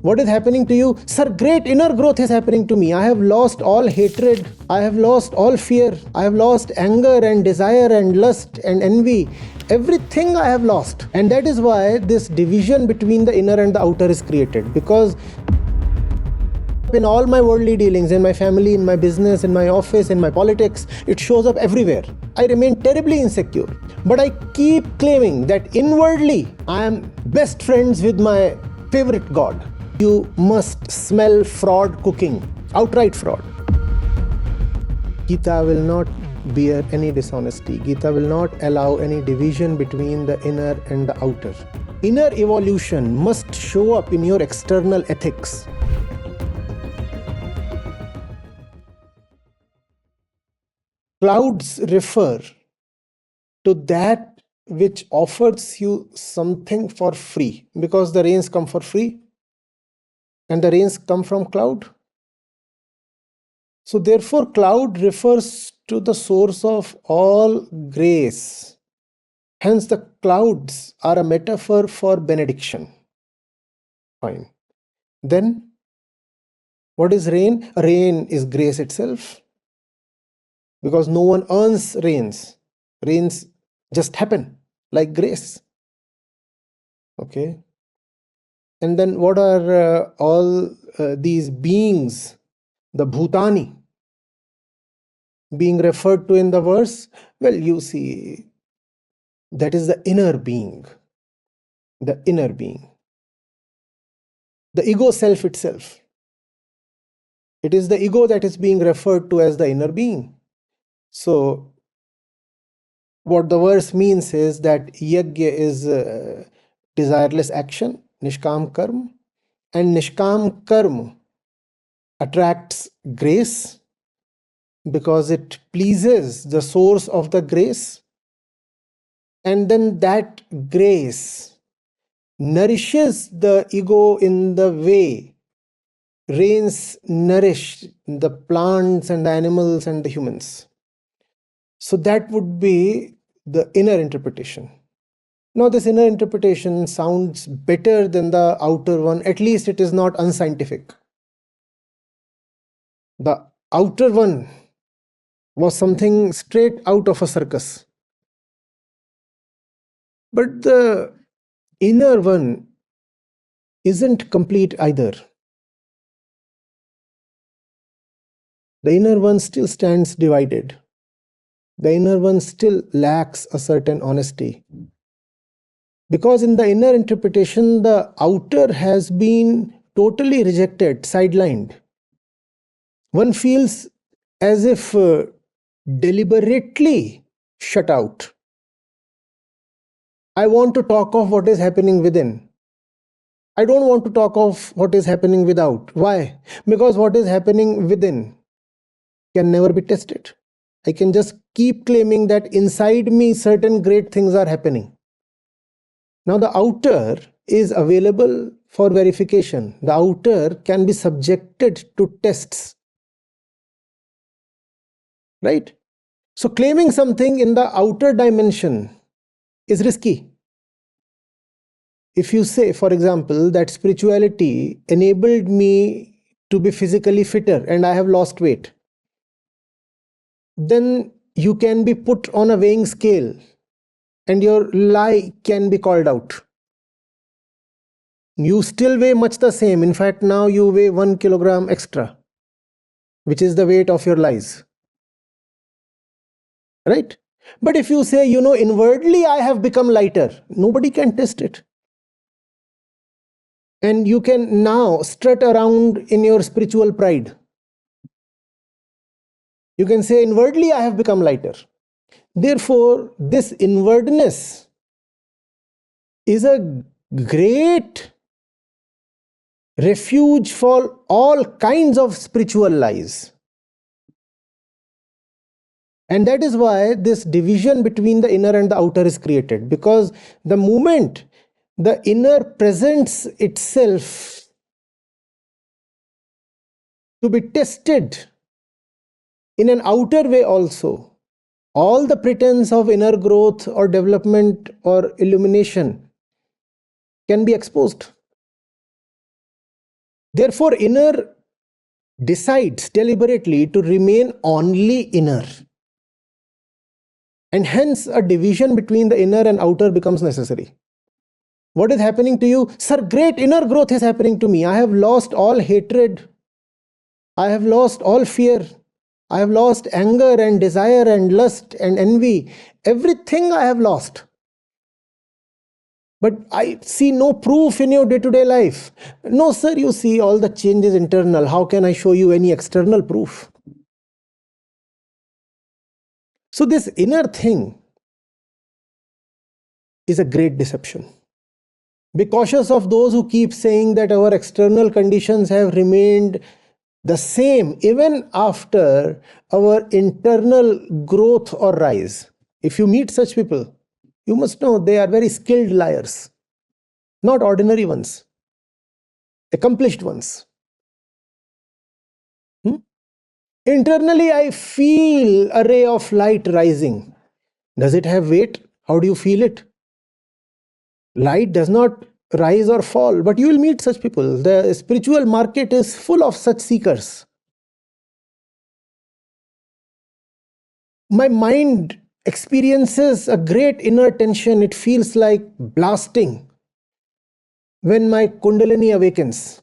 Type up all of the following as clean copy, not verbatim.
What is happening to you? Sir, great inner growth is happening to me. I have lost all hatred. I have lost all fear. I have lost anger and desire and lust and envy. Everything I have lost. And that is why this division between the inner and the outer is created. Because in all my worldly dealings, in my family, in my business, in my office, in my politics, it shows up everywhere. I remain terribly insecure. But I keep claiming that inwardly, I am best friends with my favorite God. You must smell fraud cooking, outright fraud. Gita will not bear any dishonesty. Gita will not allow any division between the inner and the outer. Inner evolution must show up in your external ethics. Clouds refer to that which offers you something for free, because the rains come for free and the rains come from cloud. So therefore, cloud refers to the source of all grace. Hence, the clouds are a metaphor for benediction. Fine. Then, what is rain? Rain is grace itself. Because no one earns rains. Rains just happen like grace. Okay. And then what are all these beings, the Bhutani, being referred to in the verse? Well, you see, that is the inner being. The inner being. The ego self itself. It is the ego that is being referred to as the inner being. So, what the verse means is that Yagya is desireless action, Nishkam Karma, and Nishkam Karma attracts grace because it pleases the source of the grace, and then that grace nourishes the ego in the way rains nourish the plants and the animals and the humans. So that would be the inner interpretation. Now, this inner interpretation sounds better than the outer one. At least it is not unscientific. The outer one was something straight out of a circus. But the inner one isn't complete either. The inner one still stands divided. The inner one still lacks a certain honesty. Because in the inner interpretation, the outer has been totally rejected, sidelined. One feels as if deliberately shut out. I want to talk of what is happening within. I don't want to talk of what is happening without. Why? Because what is happening within can never be tested. I can just keep claiming that inside me certain great things are happening. Now the outer is available for verification. The outer can be subjected to tests. Right? So claiming something in the outer dimension is risky. If you say, for example, that spirituality enabled me to be physically fitter and I have lost weight, then you can be put on a weighing scale and your lie can be called out. You still weigh much the same. In fact, now you weigh 1 kilogram extra, which is the weight of your lies. Right? But if you say, inwardly I have become lighter, nobody can test it. And you can now strut around in your spiritual pride. You can say, inwardly I have become lighter. Therefore, this inwardness is a great refuge for all kinds of spiritual lies. And that is why this division between the inner and the outer is created. Because the moment the inner presents itself to be tested in an outer way also, all the pretense of inner growth or development or illumination can be exposed. Therefore, inner decides deliberately to remain only inner. And hence, a division between the inner and outer becomes necessary. What is happening to you? Sir, great inner growth is happening to me. I have lost all hatred. I have lost all fear. I have lost anger and desire and lust and envy. Everything I have lost. But I see no proof in your day-to-day life. No, sir, you see all the changes internal. How can I show you any external proof? So this inner thing is a great deception. Be cautious of those who keep saying that our external conditions have remained the same even after our internal growth or rise. If you meet such people, you must know they are very skilled liars, not ordinary ones, accomplished ones. Internally, I feel a ray of light rising. Does it have weight? How do you feel it? Light does not rise or fall, but you will meet such people. The spiritual market is full of such seekers. My mind experiences a great inner tension. It feels like blasting when my Kundalini awakens.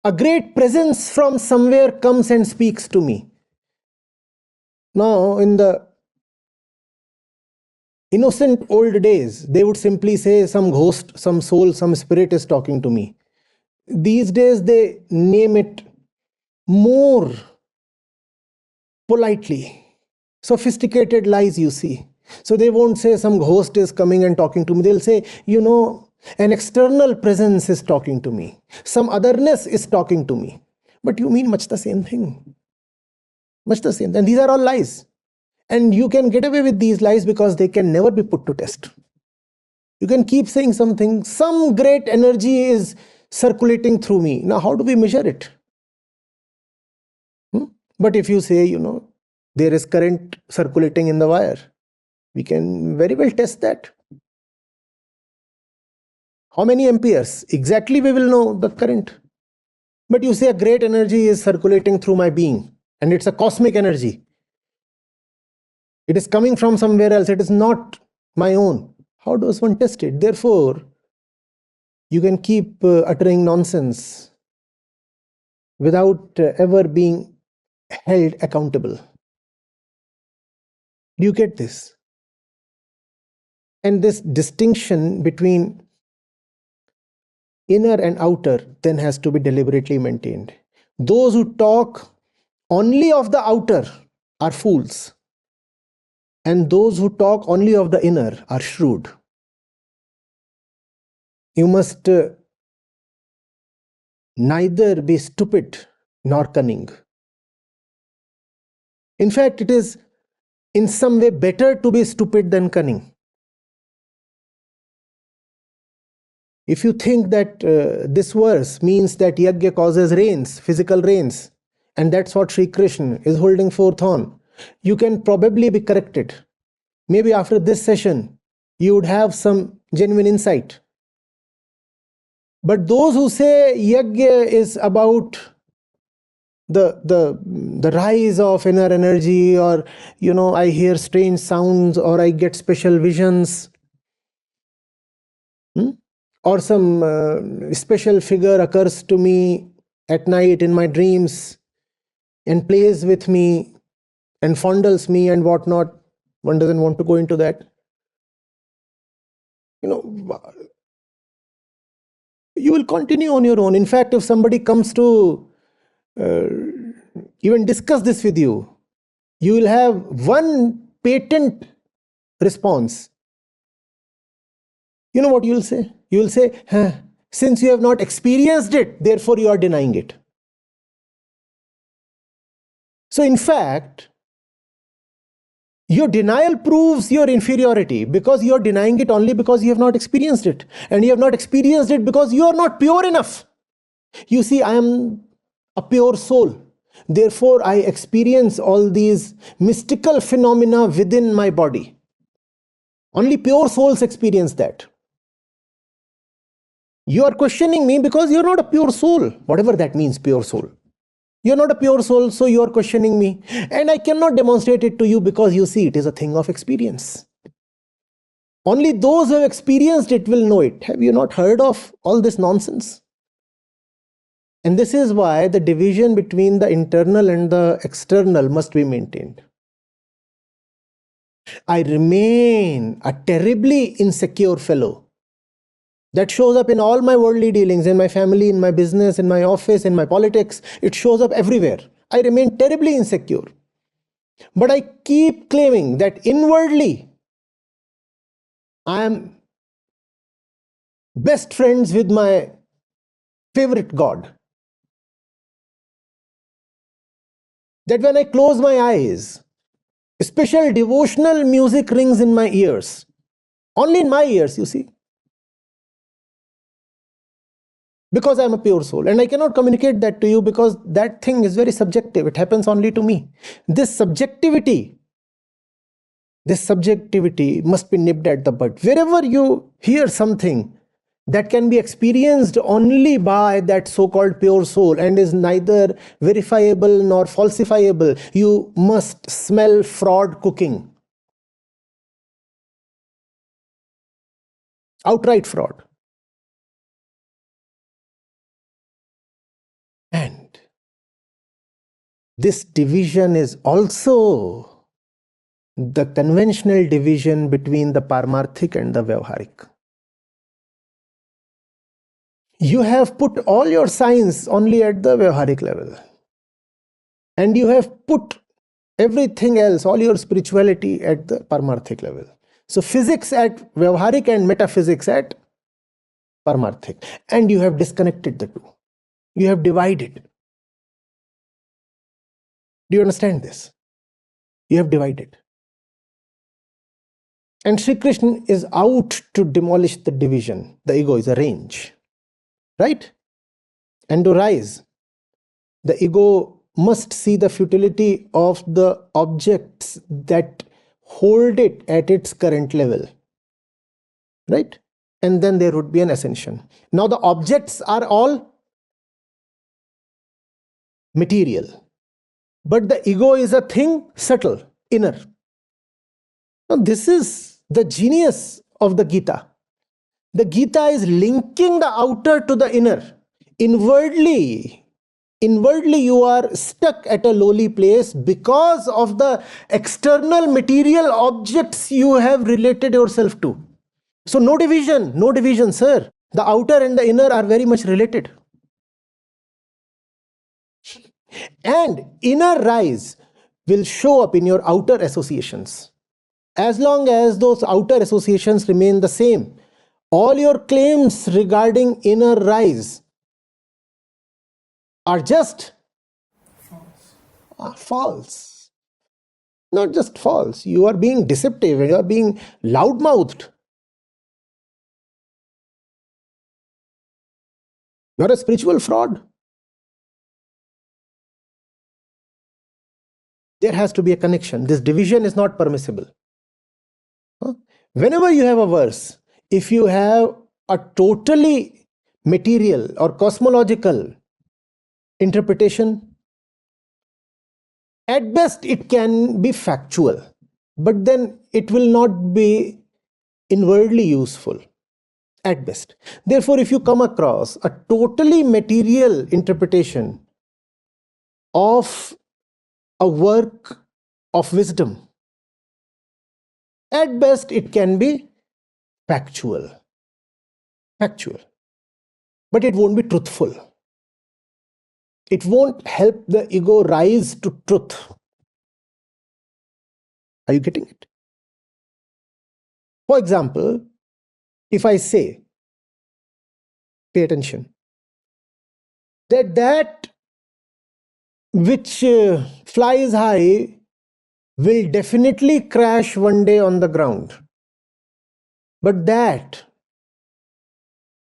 A great presence from somewhere comes and speaks to me. Now, in the innocent old days, they would simply say some ghost, some soul, some spirit is talking to me. These days, they name it more politely. Sophisticated lies, you see. So they won't say some ghost is coming and talking to me. They'll say, an external presence is talking to me. Some otherness is talking to me. But you mean much the same thing. Much the same. And these are all lies. And you can get away with these lies because they can never be put to test. You can keep saying something. Some great energy is circulating through me. Now, how do we measure it? But if you say, there is current circulating in the wire, we can very well test that. How many amperes? Exactly we will know the current. But you say a great energy is circulating through my being, and it's a cosmic energy. It is coming from somewhere else. It is not my own. How does one test it? Therefore, you can keep uttering nonsense without ever being held accountable. Do you get this? And this distinction between inner and outer then has to be deliberately maintained. Those who talk only of the outer are fools, and those who talk only of the inner are shrewd. You must neither be stupid nor cunning. In fact, it is in some way better to be stupid than cunning. If you think that this verse means that Yagya causes rains, physical rains, and that's what Sri Krishna is holding forth on, you can probably be corrected. Maybe after this session, you would have some genuine insight. But those who say Yagya is about the rise of inner energy, or I hear strange sounds, or I get special visions, or some special figure occurs to me at night in my dreams and plays with me and fondles me and whatnot. One doesn't want to go into that. You will continue on your own. In fact, if somebody comes to even discuss this with you, you will have one patent response. You know what you will say? You will say, since you have not experienced it, therefore you are denying it. So in fact, your denial proves your inferiority, because you are denying it only because you have not experienced it. And you have not experienced it because you are not pure enough. You see, I am a pure soul. Therefore, I experience all these mystical phenomena within my body. Only pure souls experience that. You are questioning me because you're not a pure soul, whatever that means, pure soul. You're not a pure soul, so you are questioning me. And I cannot demonstrate it to you because you see, it is a thing of experience. Only those who have experienced it will know it. Have you not heard of all this nonsense? And this is why the division between the internal and the external must be maintained. I remain a terribly insecure fellow. That shows up in all my worldly dealings, in my family, in my business, in my office, in my politics. It shows up everywhere. I remain terribly insecure. But I keep claiming that inwardly, I am best friends with my favorite God. That when I close my eyes, special devotional music rings in my ears. Only in my ears, you see. Because I am a pure soul. And I cannot communicate that to you because that thing is very subjective. It happens only to me. This subjectivity must be nipped at the bud. Wherever you hear something that can be experienced only by that so-called pure soul and is neither verifiable nor falsifiable, you must smell fraud cooking. Outright fraud. And this division is also the conventional division between the Paramarthik and the Vyavaharik. You have put all your science only at the Vyavaharik level. And you have put everything else, all your spirituality at the Paramarthik level. So physics at Vyavaharik and metaphysics at Paramarthik. And you have disconnected the two. You have divided. Do you understand this? You have divided. And Sri Krishna is out to demolish the division. The ego is a range. Right? And to rise, the ego must see the futility of the objects that hold it at its current level. Right? And then there would be an ascension. Now the objects are all material. But the ego is a thing subtle, inner. Now this is the genius of the Gita. The Gita is linking the outer to the inner. Inwardly, you are stuck at a lowly place because of the external material objects you have related yourself to. So no division, sir. The outer and the inner are very much related. And inner rise will show up in your outer associations. As long as those outer associations remain the same, all your claims regarding inner rise are just false. Not just false. You are being deceptive. You are being loudmouthed. You are a spiritual fraud. There has to be a connection. This division is not permissible. Whenever you have a verse, if you have a totally material or cosmological interpretation, at best it can be factual, but then it will not be inwardly useful at best. Therefore, if you come across a totally material interpretation of a work of wisdom, at best it can be factual, but it won't be truthful. It won't help the ego rise to truth. Are you getting it? For example, if I say, pay attention, that which flies high will definitely crash one day on the ground. But that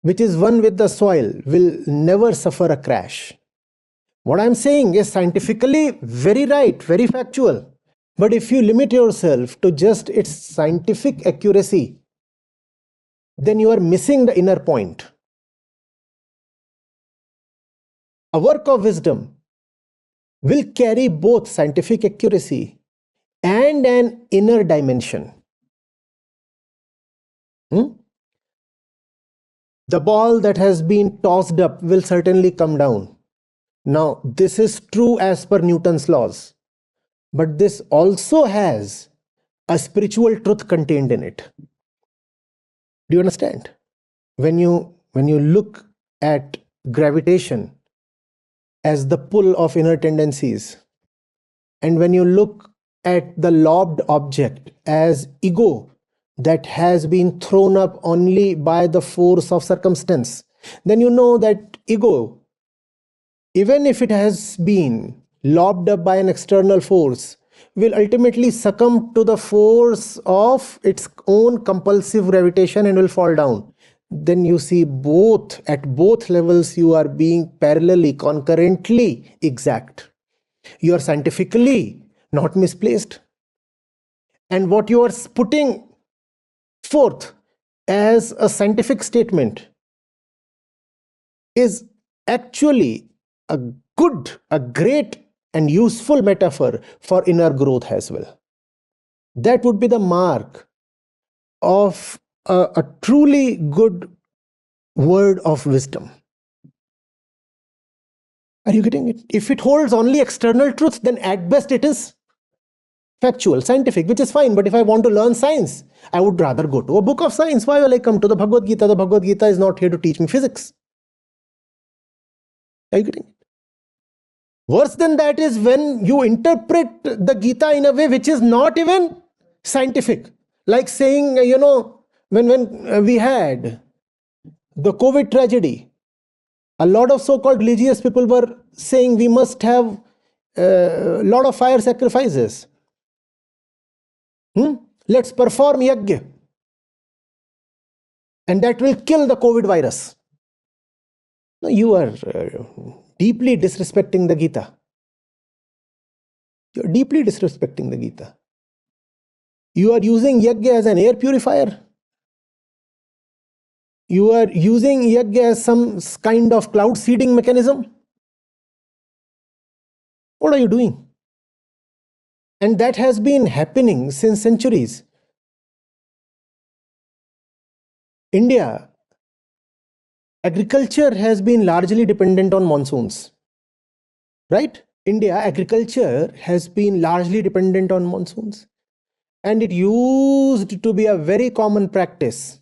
which is one with the soil will never suffer a crash. What I'm saying is scientifically very right, very factual. But if you limit yourself to just its scientific accuracy, then you are missing the inner point. A work of wisdom will carry both scientific accuracy and an inner dimension. The ball that has been tossed up will certainly come down. Now, this is true as per Newton's laws, but this also has a spiritual truth contained in it. Do you understand? When you look at gravitation as the pull of inner tendencies, and when you look at the lobbed object as ego that has been thrown up only by the force of circumstance, then you know that ego, even if it has been lobbed up by an external force, will ultimately succumb to the force of its own compulsive gravitation and will fall down. Then you see at both levels you are being parallelly, concurrently exact. You are scientifically not misplaced. And what you are putting forth as a scientific statement is actually a great and useful metaphor for inner growth as well. That would be the mark of a truly good word of wisdom. Are you getting it? If it holds only external truth, then at best it is factual, scientific, which is fine. But if I want to learn science, I would rather go to a book of science. Why will I come to the Bhagavad Gita? The Bhagavad Gita is not here to teach me physics. Are you getting it? Worse than that is when you interpret the Gita in a way which is not even scientific. Like saying, when we had the COVID tragedy, a lot of so-called religious people were saying we must have a lot of fire sacrifices. Let's perform Yagya. And that will kill the COVID virus. No, you are deeply disrespecting the Gita. You are deeply disrespecting the Gita. You are using Yagya as an air purifier. You are using Yagya as some kind of cloud seeding mechanism. What are you doing? And that has been happening since centuries. India, agriculture has been largely dependent on monsoons. Right? India, agriculture has been largely dependent on monsoons. And it used to be a very common practice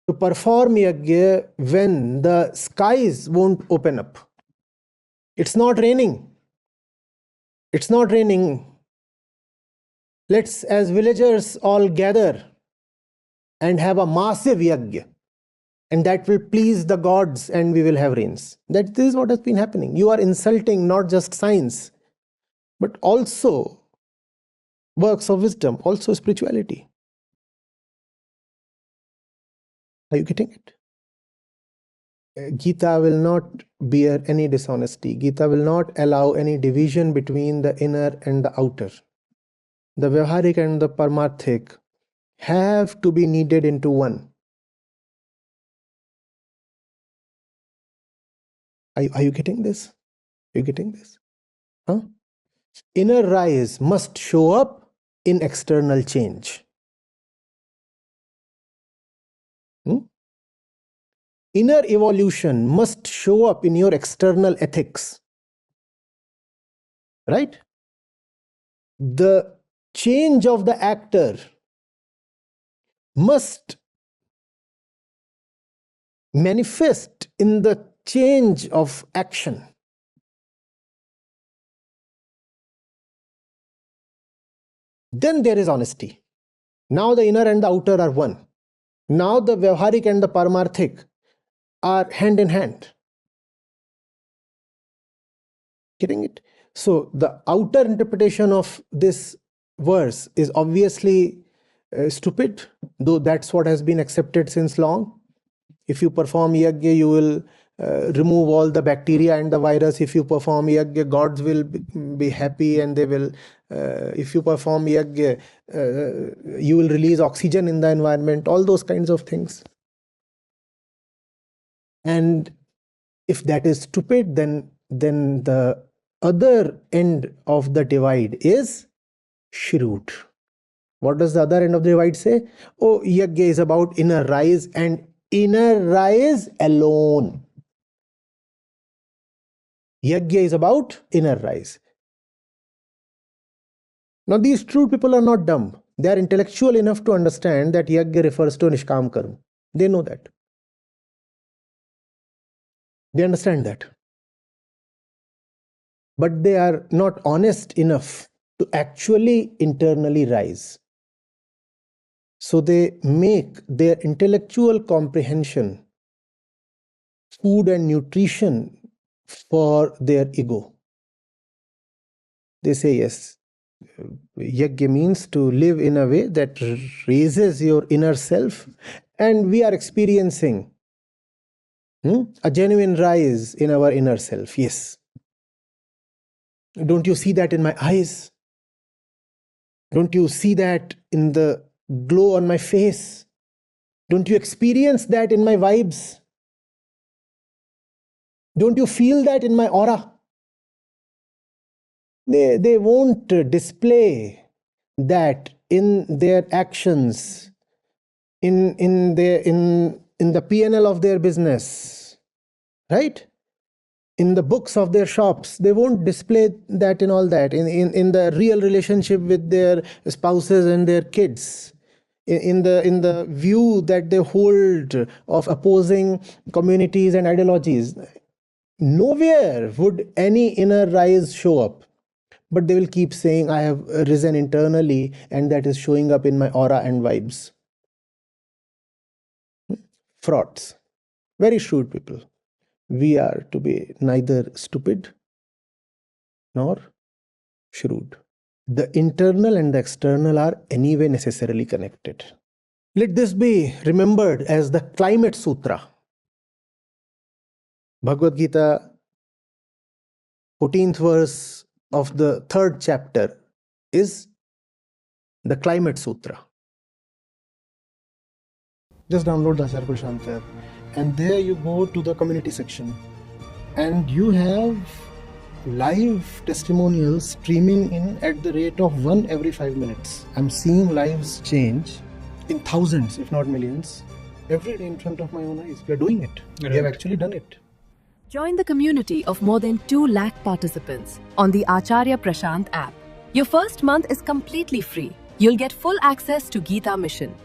to perform Yagya when the skies won't open up. It's not raining. It's not raining. Let's, as villagers, all gather and have a massive Yagya. And that will please the gods and we will have rains. This is what has been happening. You are insulting not just science, but also works of wisdom, also spirituality. Are you getting it? Gita will not bear any dishonesty. Gita will not allow any division between the inner and the outer. The Vyavaharik and the Paramarthik have to be kneaded into one. Are you getting this? Are you getting this? Huh? Inner rise must show up in external change. Inner evolution must show up in your external ethics. Right? The change of the actor must manifest in the change of action. Then there is honesty. Now the inner and the outer are one. Now the Vyavaharik and the Paramarthik are hand in hand. Getting it? So the outer interpretation of this verse is obviously stupid, though that's what has been accepted since long. If you perform Yagya, you will remove all the bacteria and the virus. If you perform Yagya, gods will be happy and they will, if you perform Yagya, you will release oxygen in the environment, all those kinds of things. And If that is stupid, then the other end of the divide is shrewd. What does the other end of the divide say? Oh, Yagya is about inner rise and inner rise alone. Yagya is about inner rise. Now, these true people are not dumb. They are intellectual enough to understand that Yagya refers to Nishkam Karma. They know that. They understand that. But they are not honest enough to actually internally rise. So they make their intellectual comprehension food and nutrition for their ego. They say, yes, Yagya means to live in a way that raises your inner self, and we are experiencing a genuine rise in our inner self. Yes. Don't you see that in my eyes? Don't you see that in the glow on my face? Don't you experience that in my vibes? Don't you feel that in my aura? They won't display that in their actions, in the P&L of their business, right? In the books of their shops. They won't display that in all that. In the real relationship with their spouses and their kids. In the view that they hold of opposing communities and ideologies. Nowhere would any inner rise show up. But they will keep saying, I have risen internally, and that is showing up in my aura and vibes. Frauds. Very shrewd people. We are to be neither stupid nor shrewd. The internal and the external are anyway necessarily connected. Let this be remembered as the climate sutra. Bhagavad Gita, 14th verse of the 3rd chapter is the climate sutra. Just download the Acharya Prashant app, and there you go to the community section, and you have live testimonials streaming in at the rate of 1 every 5 minutes. I'm seeing lives change in thousands, if not millions, every day in front of my own eyes. We are doing it. Right. We have actually done it. Join the community of more than 2 lakh participants on the Acharya Prashant app. Your first month is completely free. You'll get full access to Gita Mission.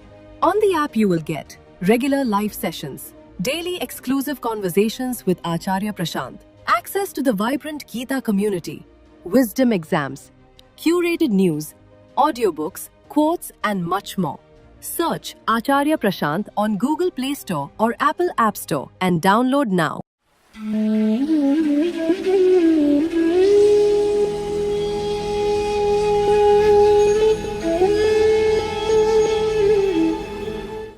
On the app, you will get regular live sessions, daily exclusive conversations with Acharya Prashant, access to the vibrant Gita community, wisdom exams, curated news, audiobooks, quotes, and much more. Search Acharya Prashant on Google Play Store or Apple App Store and download now.